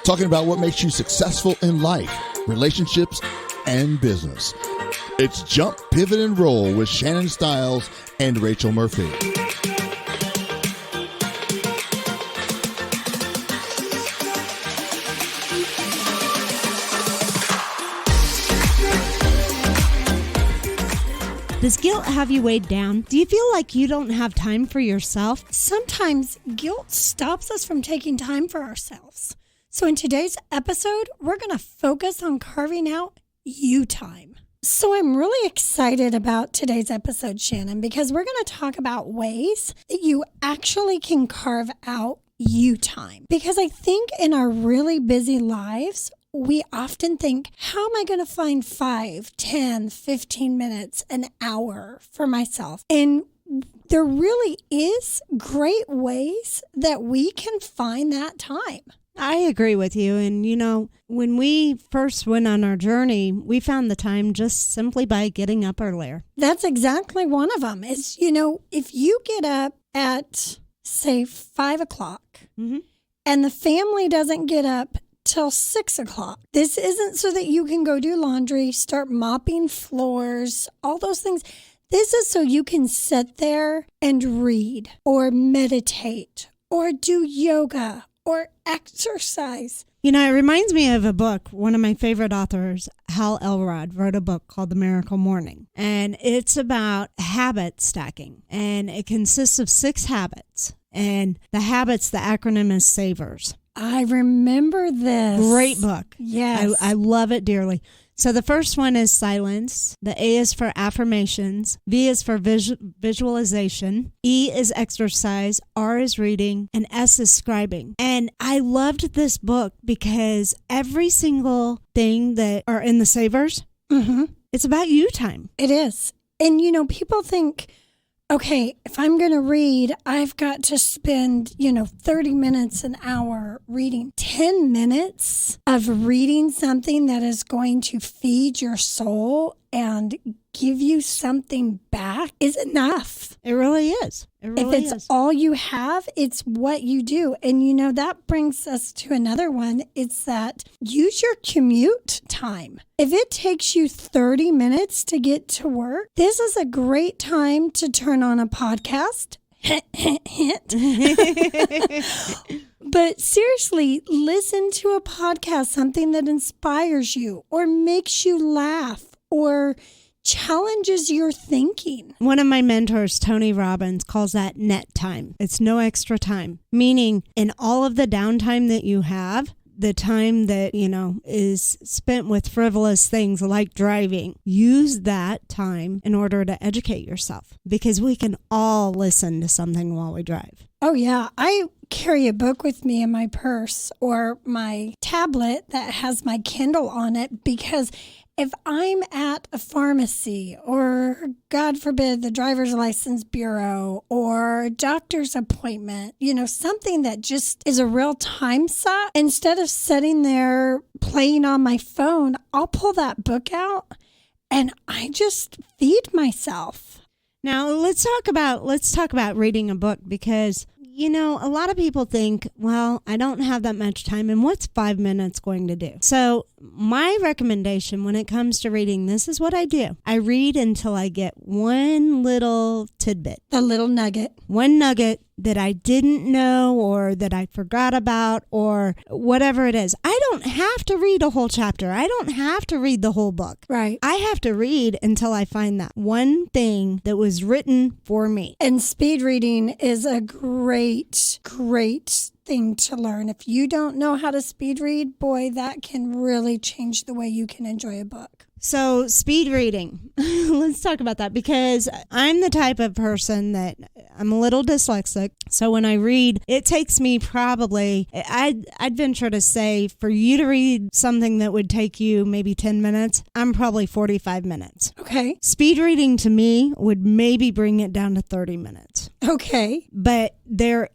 talking about what makes you successful in life, relationships, and business. It's Jump, Pivot, and Roll with Shannon Stiles and Rachel Murphy. Does guilt have you weighed down? Do you feel like you don't have time for yourself? Sometimes guilt stops us from taking time for ourselves. So in today's episode, we're going to focus on carving out you time. So I'm really excited about today's episode, Shannon, because we're going to talk about ways that you actually can carve out you time. Because I think in our really busy lives, we often think, how am I going to find 5, 10, 15 minutes, an hour for myself? And there really is great ways that we can find that time. I agree with you. And, you know, when we first went on our journey, we found the time just simply by getting up earlier. That's exactly one of them. Is, you know, if you get up at, say, 5 o'clock and the family doesn't get up till 6 o'clock. This isn't so that you can go do laundry, start mopping floors, all those things. This is so you can sit there and read or meditate or do yoga or exercise. You know, it reminds me of a book. One of my favorite authors, Hal Elrod, wrote a book called The Miracle Morning. And it's about habit stacking. And it consists of 6 habits. And the habits, the acronym is SAVERS. I remember this. Great book. Yes. I love it dearly. So the first one is silence. The A is for affirmations. V is for visualization. E is exercise. R is reading. And S is scribing. And I loved this book because every single thing that are in the savers, it's about you time. It is. And, you know, people think, okay, if I'm going to read, I've got to spend, 30 minutes, an hour reading. 10 minutes of reading something that is going to feed your soul and give you something back is enough. It really is. If it's all you have, it's what you do. And, that brings us to another one. It's that use your commute time. If it takes you 30 minutes to get to work, this is a great time to turn on a podcast. But seriously, listen to a podcast, something that inspires you or makes you laugh or challenges your thinking. One of my mentors, Tony Robbins, calls that net time. It's no extra time, meaning in all of the downtime that you have, the time that, is spent with frivolous things like driving, use that time in order to educate yourself because we can all listen to something while we drive. Oh, yeah. I carry a book with me in my purse or my tablet that has my Kindle on it because if I'm at a pharmacy or, God forbid, the driver's license bureau or doctor's appointment, something that just is a real time suck, instead of sitting there playing on my phone, I'll pull that book out and I just feed myself. Now, let's talk about reading a book because a lot of people think, well, I don't have that much time, and what's 5 minutes going to do? So my recommendation when it comes to reading, this is what I do. I read until I get one little tidbit. A little nugget. One nugget that I didn't know or that I forgot about or whatever it is. I don't have to read a whole chapter. I don't have to read the whole book. Right. I have to read until I find that one thing that was written for me. And speed reading is a great thing to learn. If you don't know how to speed read, boy, that can really change the way you can enjoy a book. So speed reading, let's talk about that because I'm the type of person that I'm a little dyslexic. So when I read, it takes me probably, I'd venture to say for you to read something that would take you maybe 10 minutes, I'm probably 45 minutes. Okay. Speed reading to me would maybe bring it down to 30 minutes. Okay. But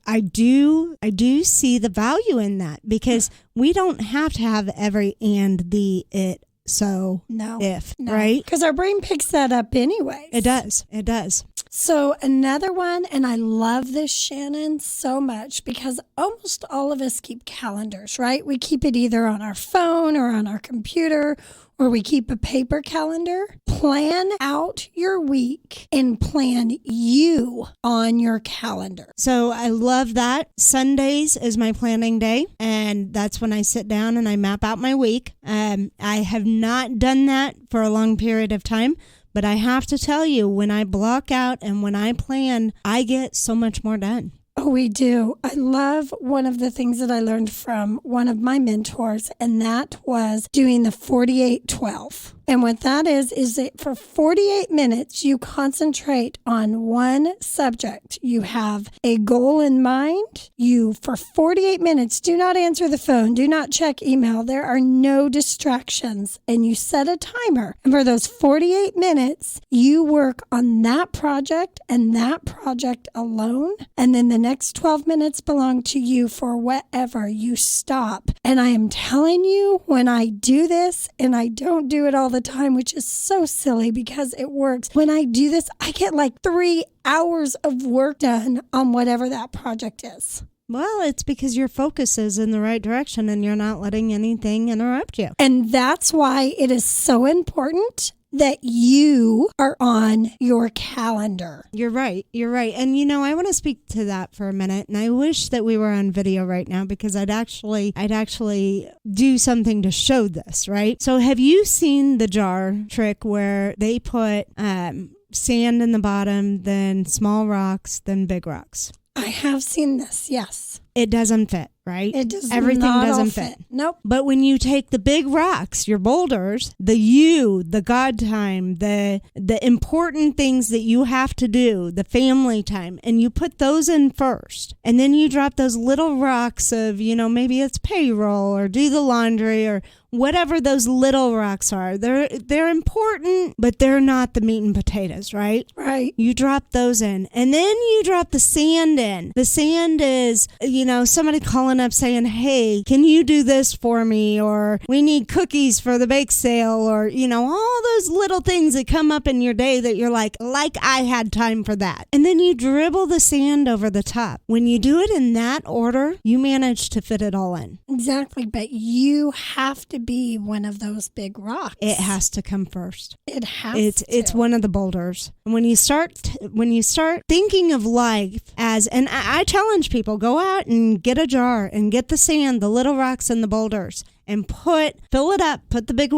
I do see the value in that because we don't have to have every and, the, it, so No. if, No. right? Because our brain picks that up anyways. It does. It does. So another one, and I love this, Shannon, so much because almost all of us keep calendars, right? We keep it either on our phone or on our computer, or we keep a paper calendar. Plan out your week and plan you on your calendar. So I love that. Sundays is my planning day, and that's when I sit down and I map out my week. I have not done that for a long period of time, but I have to tell you, when I block out and when I plan, I get so much more done. Oh, we do. I love one of the things that I learned from one of my mentors, and that was doing the 48-12. And what that is that for 48 minutes, you concentrate on one subject. You have a goal in mind. You, for 48 minutes, do not answer the phone. Do not check email. There are no distractions. And you set a timer. And for those 48 minutes, you work on that project and that project alone. And then the next 12 minutes belong to you for whatever you stop. And I am telling you, when I do this, and I don't do it all the time, which is so silly because it works. When I do this, I get like 3 hours of work done on whatever that project is. Well, it's because your focus is in the right direction and you're not letting anything interrupt you. And that's why it is so important that you are on your calendar. You're right. You're right. And I want to speak to that for a minute. And I wish that we were on video right now because I'd actually do something to show this, right? So have you seen the jar trick where they put sand in the bottom, then small rocks, then big rocks? I have seen this, yes. It doesn't fit, right? It does Everything not doesn't all fit. Nope. But when you take the big rocks, your boulders, the God time, the important things that you have to do, the family time, and you put those in first. And then you drop those little rocks of, maybe it's payroll or do the laundry or whatever those little rocks are. They're important, but they're not the meat and potatoes, right? Right. You drop those in. And then you drop the sand in. The sand is, somebody calling up saying, hey, can you do this for me? Or we need cookies for the bake sale, or, all those little things that come up in your day that you're like I had time for that. And then you dribble the sand over the top. When you do it in that order, you manage to fit it all in. Exactly. But you have to be one of those big rocks. It has to come first. It has to. It's one of the boulders. And when you start thinking of life as, and I challenge people, go out and get a jar and get the sand, the little rocks and the boulders, and fill it up, put the big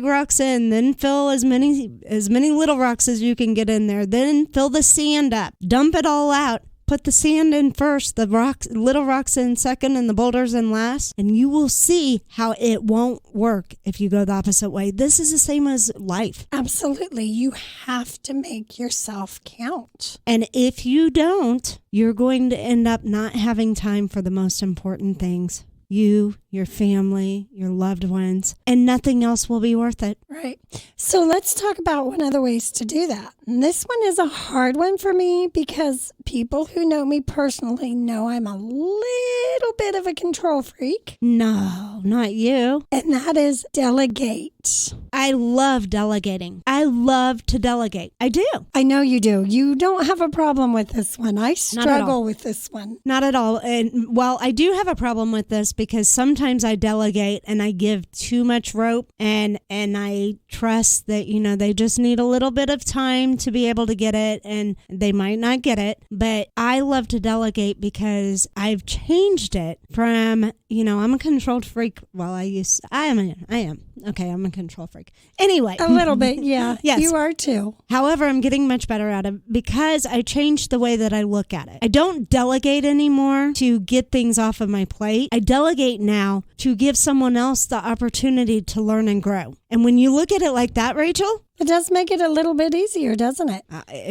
rocks in, then fill as many little rocks as you can get in there, then fill the sand up, dump it all out. Put the sand in first, the little rocks in second, and the boulders in last, and you will see how it won't work if you go the opposite way. This is the same as life. Absolutely. You have to make yourself count. And if you don't, you're going to end up not having time for the most important things. You, your family, your loved ones, and nothing else will be worth it. Right. So let's talk about one of the ways to do that. And this one is a hard one for me because people who know me personally know I'm a little bit of a control freak. No, not you. And that is delegate. I love delegating. I love to delegate. I do. I know you do. You don't have a problem with this one. I struggle with this one. Not at all. And well, I do have a problem with this because sometimes I delegate and I give too much rope and I trust that, they just need a little bit of time to be able to get it and they might not get it. But I love to delegate because I've changed it from, I'm a control freak. Well, I am. Okay, I'm a control freak. Anyway. A little bit, yeah. Yes. You are too. However, I'm getting much better at it because I changed the way that I look at it. I don't delegate anymore to get things off of my plate. I delegate now to give someone else the opportunity to learn and grow. And when you look at it like that, Rachel, It does make it a little bit easier, doesn't it?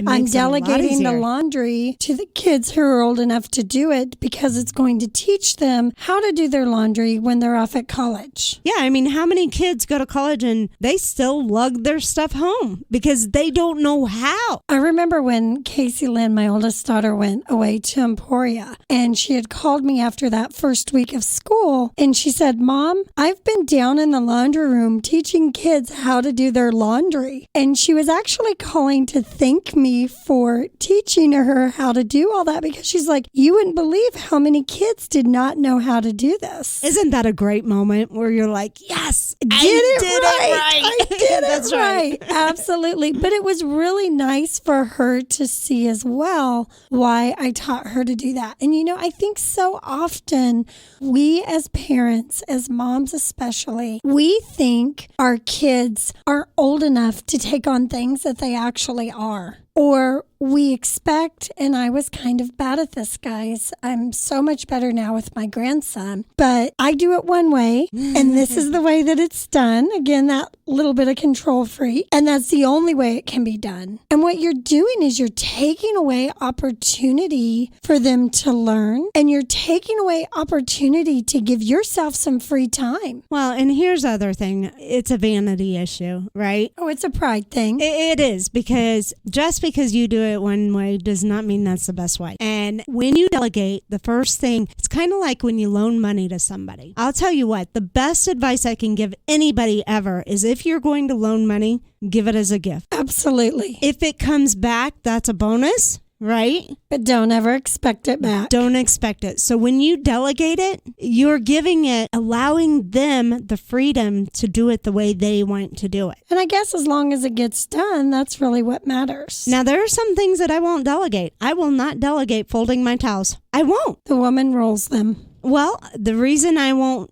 I'm delegating the laundry to the kids who are old enough to do it because it's going to teach them how to do their laundry when they're off at college. Yeah, I mean, how many kids go to college and they still lug their stuff home because they don't know how? I remember when Casey Lynn, my oldest daughter, went away to Emporia, and she had called me after that first week of school, and she said, Mom, I've been down in the laundry room teaching kids how to do their laundry. And she was actually calling to thank me for teaching her how to do all that because she's like, you wouldn't believe how many kids did not know how to do this. Isn't that a great moment where you're like, yes, I did it right. I did That's it right. Absolutely. But it was really nice for her to see as well why I taught her to do that. And I think so often we as parents, as moms especially, we think our kids are old enough to take on things that they actually are. Or we expect, and I was kind of bad at this, guys. I'm so much better now with my grandson, but I do it one way, and this is the way that it's done. Again, that little bit of control freak, and that's the only way it can be done. And what you're doing is you're taking away opportunity for them to learn, and you're taking away opportunity to give yourself some free time. Well, and here's the other thing. It's a vanity issue, right? Oh, it's a pride thing. It is, because just because you do it one way does not mean that's the best way. And when you delegate, the first thing, it's kind of like when you loan money to somebody. I'll tell you what, the best advice I can give anybody ever is if you're going to loan money, give it as a gift. Absolutely. If it comes back, that's a bonus. Right? But don't ever expect it back. Don't expect it. So when you delegate it, you're giving it, allowing them the freedom to do it the way they want to do it. And I guess as long as it gets done, that's really what matters. Now, there are some things that I won't delegate. I will not delegate folding my towels. I won't. The woman rolls them. Well, the reason I won't,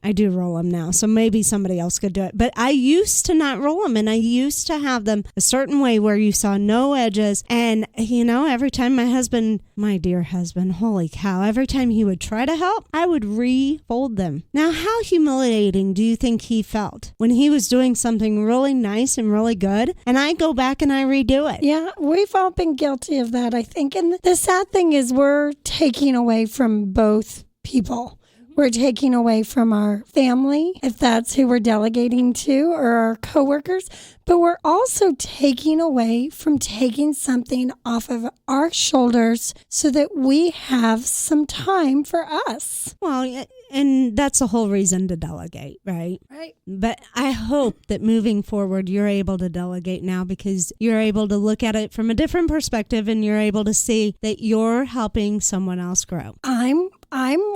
I do roll them now, so maybe somebody else could do it. But I used to not roll them, and I used to have them a certain way where you saw no edges. And, every time my dear husband, holy cow, every time he would try to help, I would refold them. Now, how humiliating do you think he felt when he was doing something really nice and really good, and I go back and I redo it? Yeah, we've all been guilty of that, I think. And the sad thing is we're taking away from both people. We're taking away from our family, if that's who we're delegating to, or our coworkers, but we're also taking away from taking something off of our shoulders so that we have some time for us. Well, and that's the whole reason to delegate, right? Right. But I hope that moving forward, you're able to delegate now because you're able to look at it from a different perspective and you're able to see that you're helping someone else grow. I'm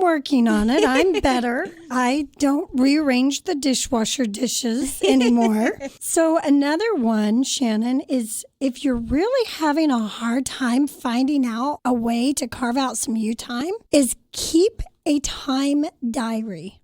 working on it. I'm better. I don't rearrange the dishwasher dishes anymore. So another one, Shannon, is if you're really having a hard time finding out a way to carve out some you time, is keep a time diary.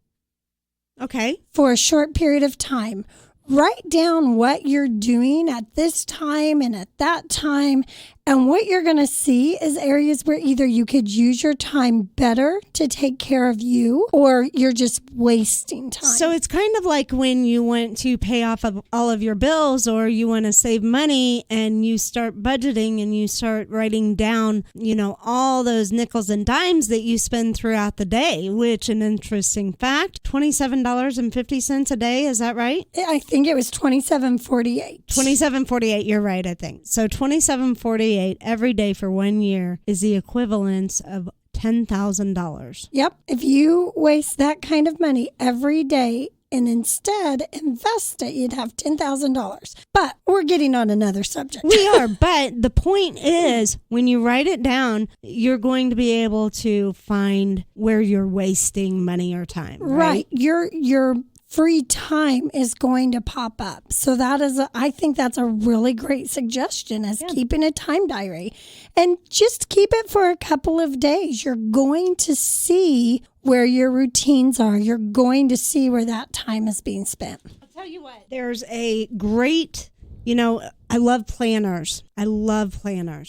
Okay. For a short period of time. Write down what you're doing at this time and at that time. And what you're going to see is areas where either you could use your time better to take care of you or you're just wasting time. So it's kind of like when you want to pay off of all of your bills or you want to save money and you start budgeting and you start writing down, all those nickels and dimes that you spend throughout the day, which an interesting fact, $27.50 a day. Is that right? I think it was $27.48. $27.48. You're right, I think. So $27.48 every day for 1 year is the equivalent of $10,000. Yep. If you waste that kind of money every day and instead invest it, you'd have $10,000. But we're getting on another subject. We are. But the point is, when you write it down, you're going to be able to find where you're wasting money or time. Right. Your free time is going to pop up. So I think that's a really great suggestion is keeping a time diary. And just keep it for a couple of days. You're going to see where your routines are. You're going to see where that time is being spent. I'll tell you what, there's a great, I love planners.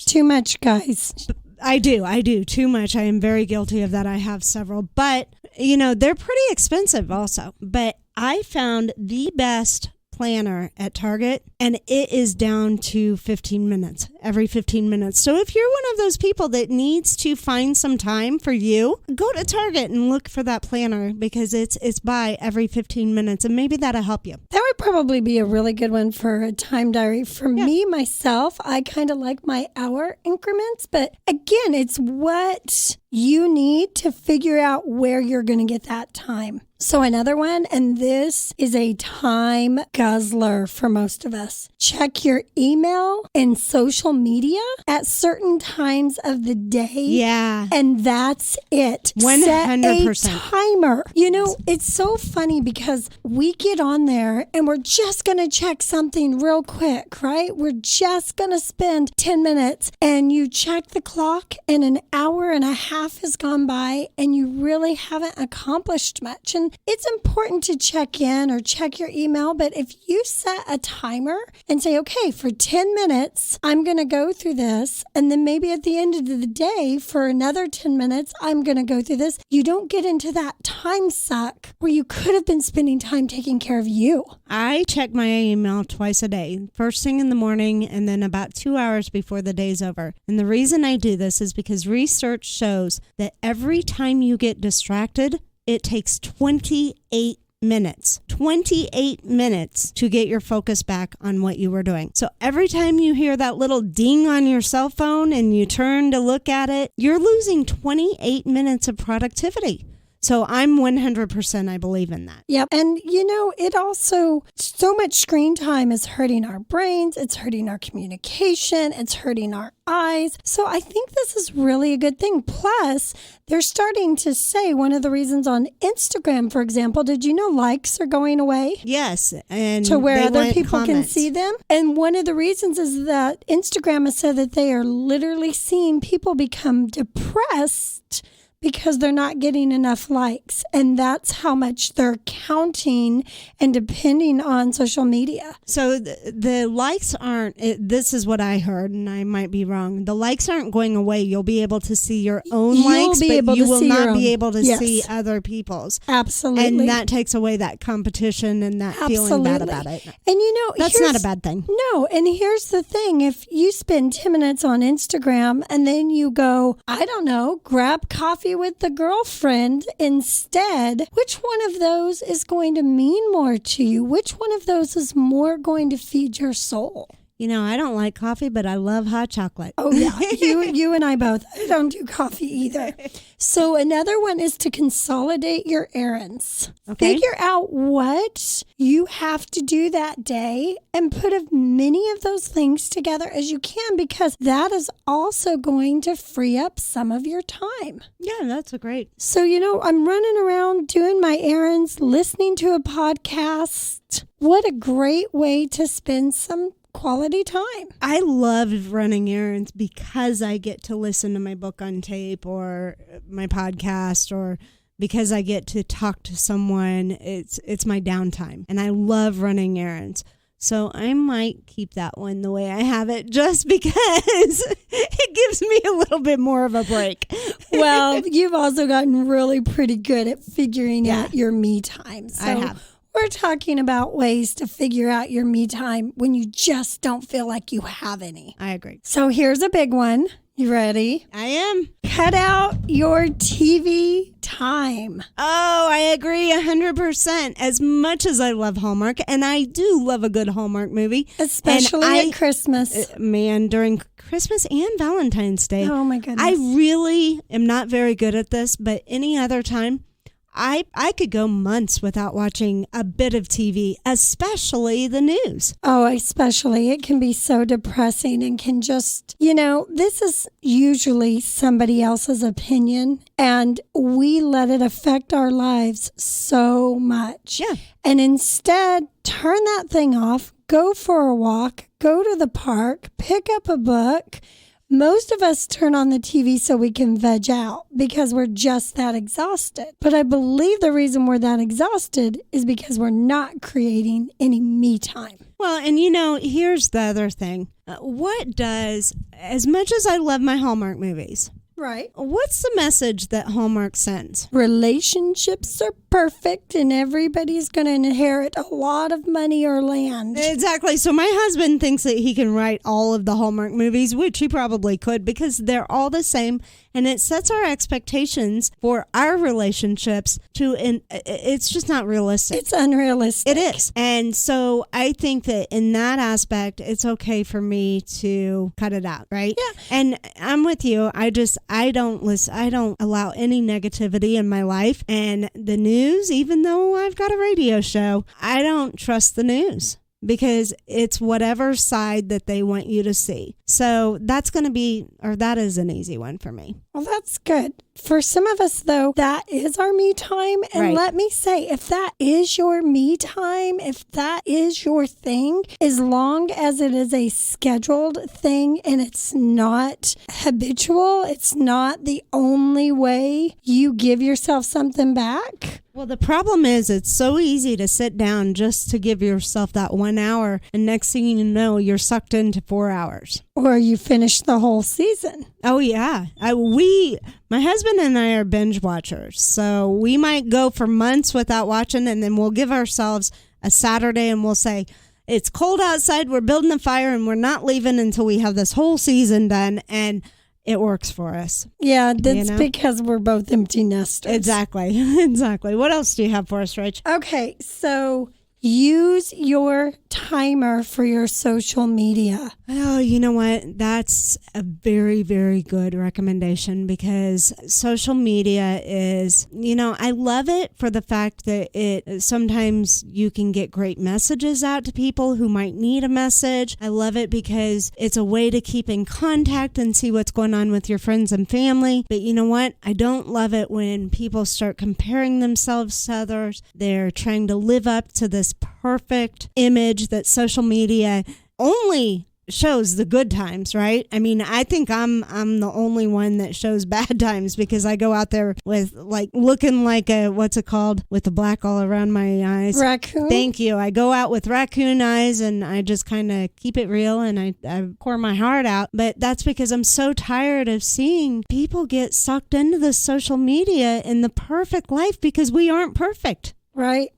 Too much, guys. I do too much. I am very guilty of that. I have several, but they're pretty expensive also. But I found the best planner at Target, and it is down to 15 minutes, every 15 minutes. So if you're one of those people that needs to find some time for you, go to Target and look for that planner because it's by every 15 minutes, and maybe that'll help you. That would probably be a really good one for a time diary. For me, myself, I kind of like my hour increments, but again, it's what you need to figure out where you're going to get that time. So another one, and this is a time guzzler for most of us. Check your email and social media at certain times of the day. Yeah. And that's it. 100%. Set a timer. You know, it's so funny because we get on there and we're just going to check something real quick, right? We're just going to spend 10 minutes and you check the clock and an hour and a half has gone by and you really haven't accomplished much. And it's important to check in or check your email, but if you set a timer and say, okay, for 10 minutes, I'm going to go through this, and then maybe at the end of the day, for another 10 minutes, I'm going to go through this, you don't get into that time suck where you could have been spending time taking care of you. I check my email twice a day, first thing in the morning and then about 2 hours before the day's over. And the reason I do this is because research shows that every time you get distracted, it takes 28 minutes. 28 minutes to get your focus back on what you were doing. So every time you hear that little ding on your cell phone and you turn to look at it, you're losing 28 minutes of productivity. So I'm 100%, I believe in that. Yep. And you know, it also, so much screen time is hurting our brains. It's hurting our communication. It's hurting our eyes. So I think this is really a good thing. Plus, they're starting to say one of the reasons on Instagram, for example, did you know likes are going away? Yes. And to where other people comments. can see them. And one of the reasons is that Instagram has said that they are literally seeing people become depressed because they're not getting enough likes. And that's how much they're counting and depending on social media. So the likes aren't, this is what I heard, and I might be wrong. The likes aren't going away. You'll be able to see your own likes, but you will not be able to see other people's. Absolutely. And that takes away that competition and that feeling bad about it. And you know, that's not a bad thing. No. And here's the thing. If you spend 10 minutes on Instagram and then you go, I don't know, grab coffee with the girlfriend instead, which one of those is going to mean more to you? Which one of those is more going to feed your soul? You know, I don't like coffee, but I love hot chocolate. Oh, yeah. You and I both. I don't do coffee either. So another one is to consolidate your errands. Okay. Figure out what you have to do that day and put as many of those things together as you can, because that is also going to free up some of your time. Yeah, that's a great. So, you know, I'm running around doing my errands, listening to a podcast. What a great way to spend some quality time. I love running errands because I get to listen to my book on tape or my podcast, or because I get to talk to someone. It's my downtime, and I love running errands. So I might keep that one the way I have it, just because it gives me a little bit more of a break. Well, you've also gotten really pretty good at figuring out your me time. So I have. We're talking about ways to figure out your me time when you just don't feel like you have any. I agree. So here's a big one. You ready? I am. Cut out your TV time. Oh, I agree 100%. As much as I love Hallmark, and I do love a good Hallmark movie. Especially at Christmas. Man, during Christmas and Valentine's Day. Oh, my goodness. I really am not very good at this, but any other time, I could go months without watching a bit of TV, especially the news. Oh, especially. It can be so depressing and can just, you know, this is usually somebody else's opinion, and we let it affect our lives so much. Yeah. And instead, turn that thing off, go for a walk, go to the park, pick up a book. Most of us turn on the TV so we can veg out because we're just that exhausted. But I believe the reason we're that exhausted is because we're not creating any me time. Well, and you know, here's the other thing. As much as I love my Hallmark movies, Right. What's the message that Hallmark sends? Relationships are perfect and everybody's going to inherit a lot of money or land. Exactly. So my husband thinks that he can write all of the Hallmark movies, which he probably could because they're all the same. And it sets our expectations for our relationships it's just not realistic. It's unrealistic. It is. And so I think that in that aspect, it's okay for me to cut it out, right? Yeah. And I'm with you. I don't allow any negativity in my life. And the news, even though I've got a radio show, I don't trust the news, because it's whatever side that they want you to see. So that is an easy one for me. Well, that's good. For some of us, though, that is our me time. And Right. let me say, if that is your me time, if that is your thing, as long as it is a scheduled thing and it's not habitual, it's not the only way you give yourself something back. Well, the problem is it's so easy to sit down just to give yourself that 1 hour, and next thing you know, you're sucked into 4 hours. Or you finish the whole season. Oh, yeah. My husband and I are binge watchers, so we might go for months without watching, and then we'll give ourselves a Saturday and we'll say, it's cold outside, we're building a fire, and we're not leaving until we have this whole season done, and it works for us. Yeah, that's because we're both empty nesters. Exactly. Exactly. What else do you have for us, Rach? Okay, so use your timer for your social media. Oh, you know what? That's a very, very good recommendation, because social media is, I love it for the fact that sometimes you can get great messages out to people who might need a message. I love it because it's a way to keep in contact and see what's going on with your friends and family. But you know what? I don't love it when people start comparing themselves to others. They're trying to live up to this perfect image that social media only shows the good times, right? I mean, I think I'm the only one that shows bad times, because I go out there with looking like what's it called, with the black all around my eyes. Raccoon? Thank you. I go out with raccoon eyes and I just kind of keep it real, and I pour my heart out. But that's because I'm so tired of seeing people get sucked into the social media in the perfect life, because we aren't perfect. Right.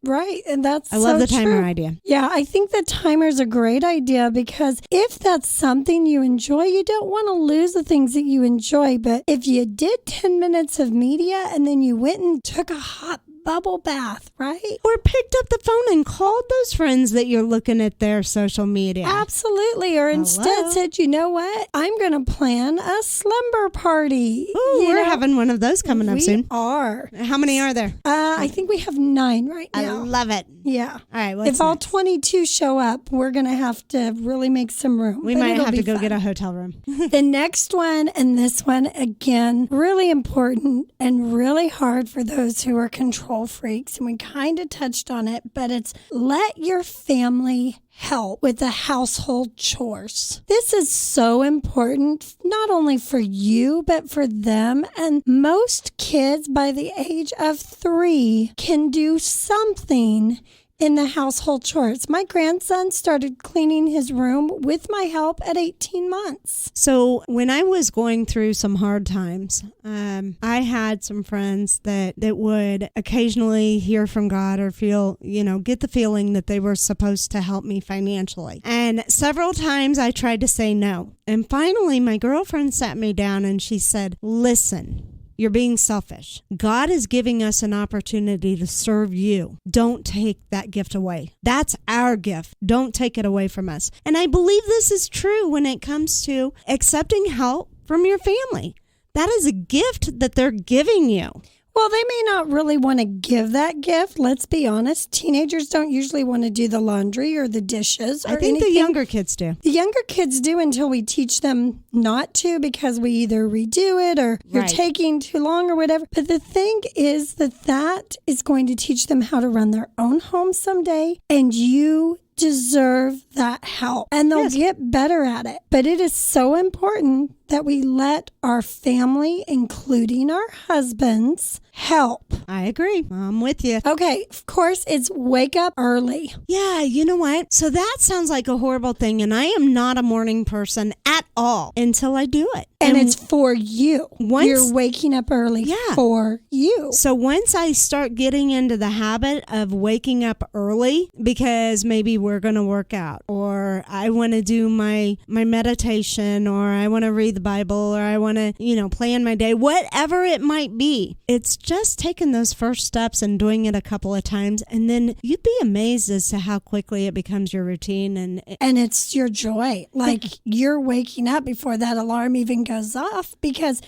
And that's I love the timer true. idea. Yeah, I think the timer is a great idea, because if that's something you enjoy, you don't want to lose the things that you enjoy. But if you did 10 minutes of media and then you went and took a hot bubble bath, right? Or picked up the phone and called those friends that you're looking at their social media. Absolutely. Or instead said, you know what? I'm going to plan a slumber party. Ooh, we're having one of those coming up soon. We are. How many are there? I think we have 9 right now. I love it. Yeah. All right. What's If all next? 22 show up, we're going to have to really make some room. We But might it'll have be to go fun. get a hotel room. The next one, and this one, again, really important and really hard for those who are control freaks. And we kind of touched on it, but it's let your family help with the household chores. This is so important, not only for you, but for them. And most kids by the age of 3 can do something in the household chores. My grandson started cleaning his room with my help at 18 months. So when I was going through some hard times, I had some friends that would occasionally hear from God or feel, get the feeling that they were supposed to help me financially. And several times I tried to say no. And finally, my girlfriend sat me down and she said, listen, you're being selfish. God is giving us an opportunity to serve you. Don't take that gift away. That's our gift. Don't take it away from us. And I believe this is true when it comes to accepting help from your family. That is a gift that they're giving you. Well, they may not really want to give that gift. Let's be honest. Teenagers don't usually want to do the laundry or the dishes or I think anything. the younger kids do. The younger kids do until we teach them not to, because we either redo it or you're Right. taking too long or whatever. But the thing is that is going to teach them how to run their own home someday, and you deserve that help, and they'll get better at it. But it is so important that we let our family, including our husbands, help. I agree. I'm with you. Okay, of course, it's wake up early. Yeah, you know what? So that sounds like a horrible thing, and I am not a morning person at all until I do it. And it's for you. You're waking up early for you. So once I start getting into the habit of waking up early, because maybe we're going to work out, or I want to do my meditation, or I want to read the Bible, or I want to, plan my day, whatever it might be. It's just taking those first steps and doing it a couple of times. And then you'd be amazed as to how quickly it becomes your routine. And it's your joy. Like you're waking up before that alarm even goes off because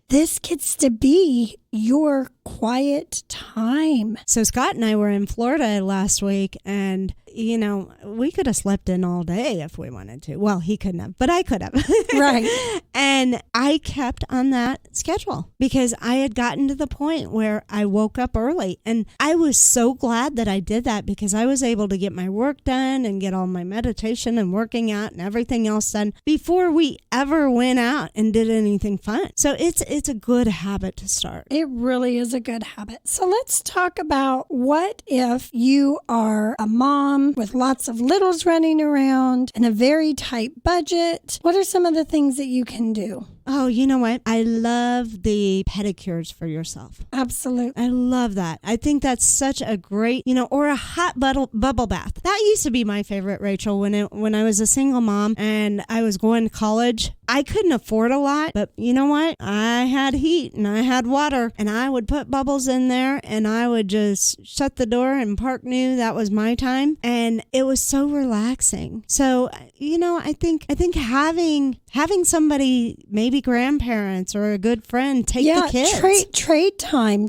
this gets to be your quiet time. So Scott and I were in Florida last week, and we could have slept in all day if we wanted to. Well, he couldn't have, but I could have. Right. And I kept on that schedule because I had gotten to the point where I woke up early, and I was so glad that I did that because I was able to get my work done and get all my meditation and working out and everything else done before we ever went out and did anything fun. So it's a good habit to start. It really is a good habit. So let's talk about what if you are a mom with lots of littles running around and a very tight budget. What are some of the things that you can do? Oh, you know what? I love the pedicures for yourself. Absolutely. I love that. I think that's such a great, or a hot bubble bath. That used to be my favorite, Rachel, when I was a single mom and I was going to college. I couldn't afford a lot, but you know what? I had heat and I had water, and I would put bubbles in there and I would just shut the door, and Park knew that was my time, and it was so relaxing. So, I think having somebody, maybe grandparents or a good friend, take the kids. Trade time.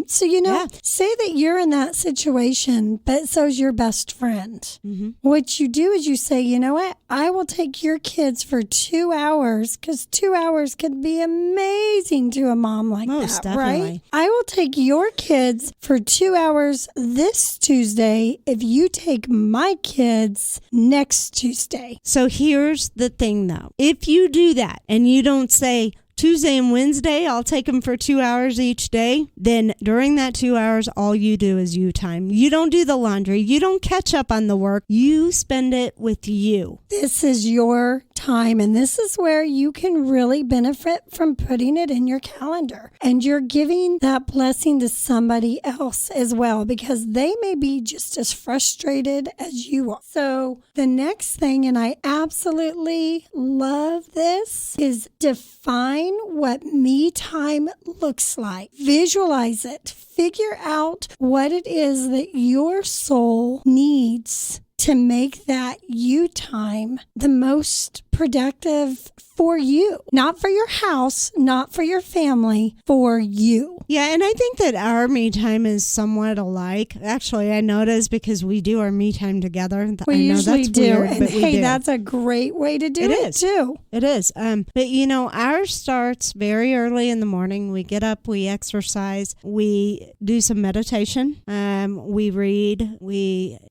So, say that you're in that situation, but so's your best friend. Mm-hmm. What you do is you say, you know what? I will take your kids for 2 hours, because 2 hours could be amazing to a mom like Most that, definitely. right? I will take your kids for 2 hours this Tuesday if you take my kids next Tuesday. So here's the thing, though. If you do that and you don't say, Tuesday and Wednesday, I'll take them for 2 hours each day. Then during that 2 hours, all you do is you time. You don't do the laundry. You don't catch up on the work. You spend it with you. This is your time, and this is where you can really benefit from putting it in your calendar. And you're giving that blessing to somebody else as well, because they may be just as frustrated as you are. So the next thing, and I absolutely love this, is define what me time looks like. Visualize it. Figure out what it is that your soul needs to make that you time the most productive for you. Not for your house, not for your family, for you. Yeah, and I think that our me time is somewhat alike. Actually, I noticed because we do our me time together. We usually do. Weird, and but hey, we do. That's a great way to do it too. It is. But ours starts very early in the morning. We get up, we exercise, we do some meditation. We read.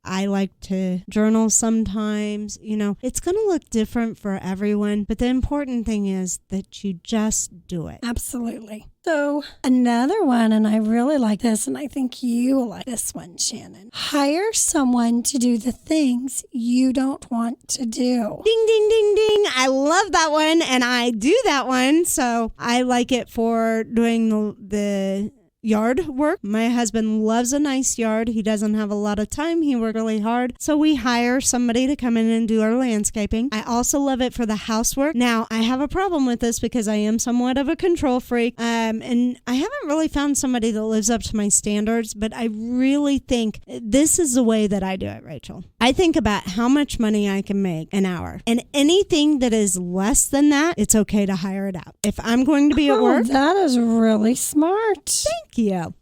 I like to journal sometimes. It's going to look different for everyone, but the important thing is that you just do it. Absolutely. So another one, and I really like this, and I think you will like this one, Shannon. Hire someone to do the things you don't want to do. Ding, ding, ding, ding. I love that one, and I do that one. So I like it for doing the yard work. My husband loves a nice yard. He doesn't have a lot of time. He works really hard. So we hire somebody to come in and do our landscaping. I also love it for the housework. Now, I have a problem with this because I am somewhat of a control freak. And I haven't really found somebody that lives up to my standards, but I really think this is the way that I do it, Rachel. I think about how much money I can make an hour. And anything that is less than that, it's okay to hire it out. If I'm going to be at work. That is really smart. Thank you.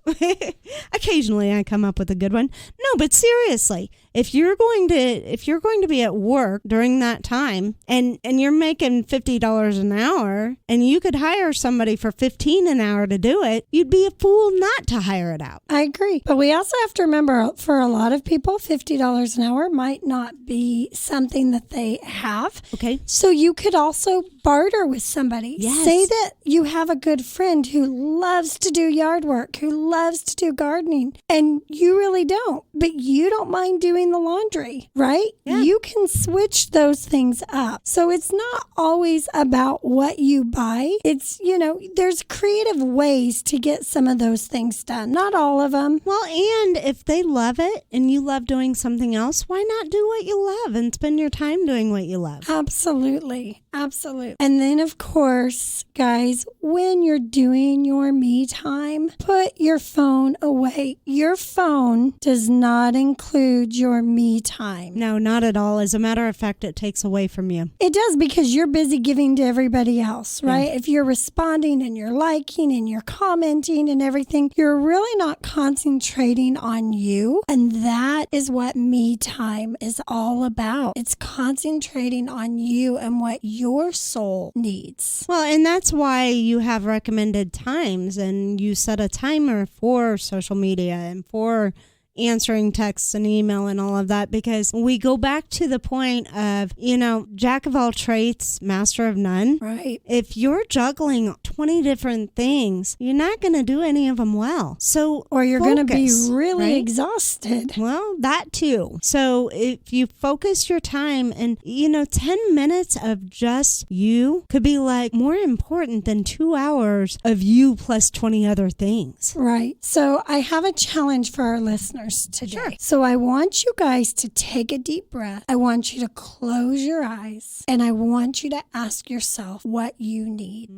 Occasionally I come up with a good one. No, but seriously, if you're going to be at work during that time and you're making $50 an hour and you could hire somebody for $15 an hour to do it, you'd be a fool not to hire it out. I agree. But we also have to remember, for a lot of people, $50 an hour might not be something that they have. Okay. So you could also barter with somebody. Yes. Say that you have a good friend who loves to do yard work, who loves to do gardening, and you really don't, but you don't mind doing doing the laundry, right? Yeah. You can switch those things up. So it's not always about what you buy. It's, there's creative ways to get some of those things done. Not all of them. Well, and if they love it and you love doing something else, why not do what you love and spend your time doing what you love? Absolutely. Absolutely. And then, of course, guys, when you're doing your me time, put your phone away. Your phone does not include your me time. No, not at all. As a matter of fact, it takes away from you. It does, because you're busy giving to everybody else, right? Yeah. If you're responding and you're liking and you're commenting and everything, you're really not concentrating on you. And that is what me time is all about. It's concentrating on you and what your soul needs. Well, and that's why you have recommended times and you set a timer for social media and for answering texts and email and all of that, because we go back to the point of, jack of all trades, master of none. Right. If you're juggling 20 different things, you're not going to do any of them well. Or you're going to be really right? exhausted. Well, that too. So if you focus your time and, 10 minutes of just you could be like more important than 2 hours of you plus 20 other things. Right. So I have a challenge for our listeners today. Sure. So I want you guys to take a deep breath. I want you to close your eyes and I want you to ask yourself what you need.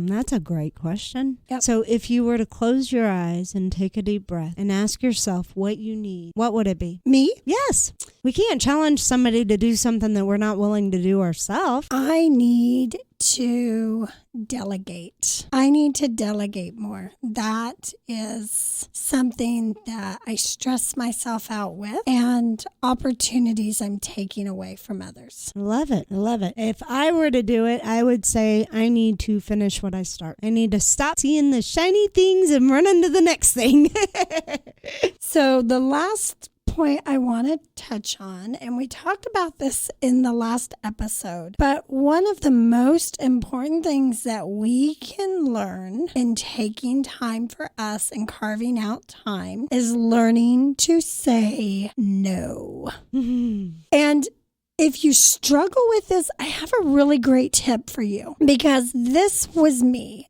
That's a great question. Yep. So if you were to close your eyes and take a deep breath and ask yourself what you need, what would it be? Me? Yes. We can't challenge somebody to do something that we're not willing to do ourselves. I need to delegate. I need to delegate more. That is something that I stress myself out with, and opportunities I'm taking away from others. I love it. I love it. If I were to do it, I would say I need to finish what I start. I need to stop seeing the shiny things and run into the next thing. So the last point I want to touch on, and we talked about this in the last episode, but one of the most important things that we can learn in taking time for us and carving out time is learning to say no. And if you struggle with this, I have a really great tip for you, because this was me.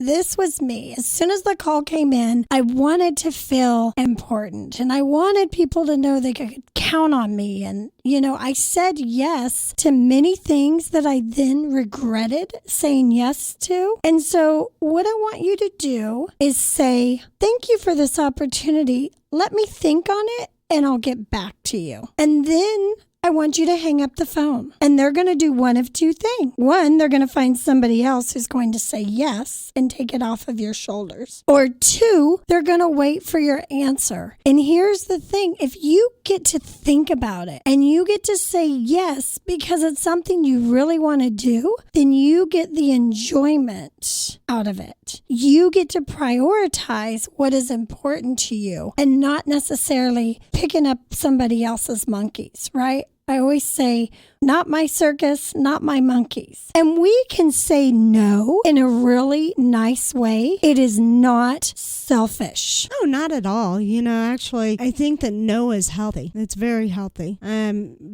As soon as the call came in, I wanted to feel important and I wanted people to know they could count on me. And, I said yes to many things that I then regretted saying yes to. And so what I want you to do is say, thank you for this opportunity. Let me think on it and I'll get back to you. And then I want you to hang up the phone. And they're going to do one of two things. One, they're going to find somebody else who's going to say yes and take it off of your shoulders. Or two, they're going to wait for your answer. And here's the thing. If you get to think about it and you get to say yes because it's something you really want to do, then you get the enjoyment out of it. You get to prioritize what is important to you and not necessarily picking up somebody else's monkeys, right? I always say, not my circus, not my monkeys. And we can say no in a really nice way. It is not selfish. No, not at all. Actually, I think that no is healthy. It's very healthy.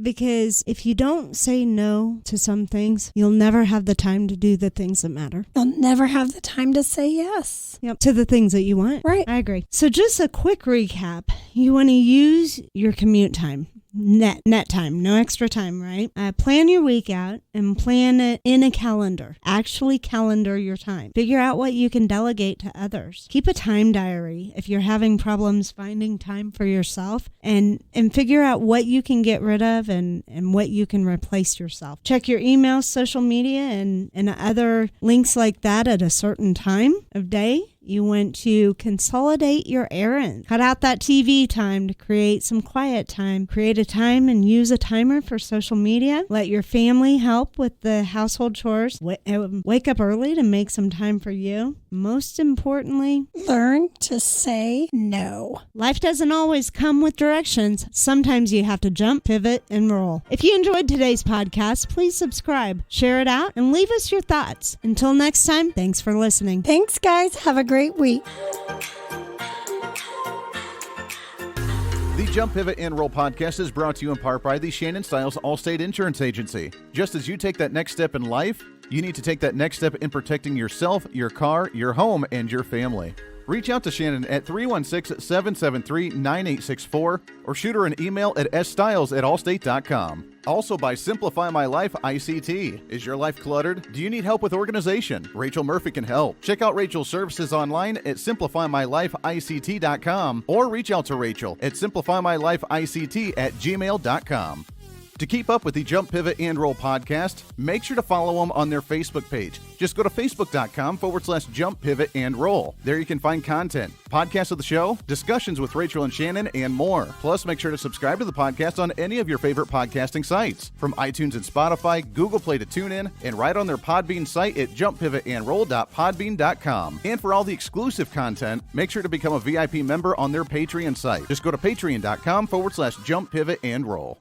Because if you don't say no to some things, you'll never have the time to do the things that matter. You'll never have the time to say yes. Yep, to the things that you want. Right. I agree. So just a quick recap. You want to use your commute time. Net time, no extra time, right? Plan your week out and plan it in a calendar. Actually calendar your time. Figure out what you can delegate to others. Keep a time diary if you're having problems finding time for yourself, and figure out what you can get rid of and what you can replace yourself. Check your email, social media, and other links like that at a certain time of day. You want to consolidate your errands. Cut out that TV time to create some quiet time. Create a time and use a timer for social media. Let your family help with the household chores. Wake up early to make some time for you. Most importantly, learn to say no. Life doesn't always come with directions. Sometimes you have to jump, pivot, and roll. If you enjoyed today's podcast, please subscribe, share it out, and leave us your thoughts. Until next time, thanks for listening. Thanks, guys. Have a great week. The Jump, Pivot, and Roll podcast is brought to you in part by the Shannon Styles Allstate Insurance Agency. Just as you take that next step in life, you need to take that next step in protecting yourself, your car, your home, and your family. Reach out to Shannon at 316-773-9864 or shoot her an email at sstyles@allstate.com. Also by Simplify My Life ICT. Is your life cluttered? Do you need help with organization? Rachel Murphy can help. Check out Rachel's services online at simplifymylifeict.com or reach out to Rachel at simplifymylifeict@gmail.com. To keep up with the Jump, Pivot, and Roll podcast, make sure to follow them on their Facebook page. Just go to facebook.com/Jump, Pivot, and Roll. There you can find content, podcasts of the show, discussions with Rachel and Shannon, and more. Plus, make sure to subscribe to the podcast on any of your favorite podcasting sites, from iTunes and Spotify, Google Play to TuneIn, and right on their Podbean site at jumppivotandroll.podbean.com. And for all the exclusive content, make sure to become a VIP member on their Patreon site. Just go to patreon.com/Jump, Pivot, and Roll.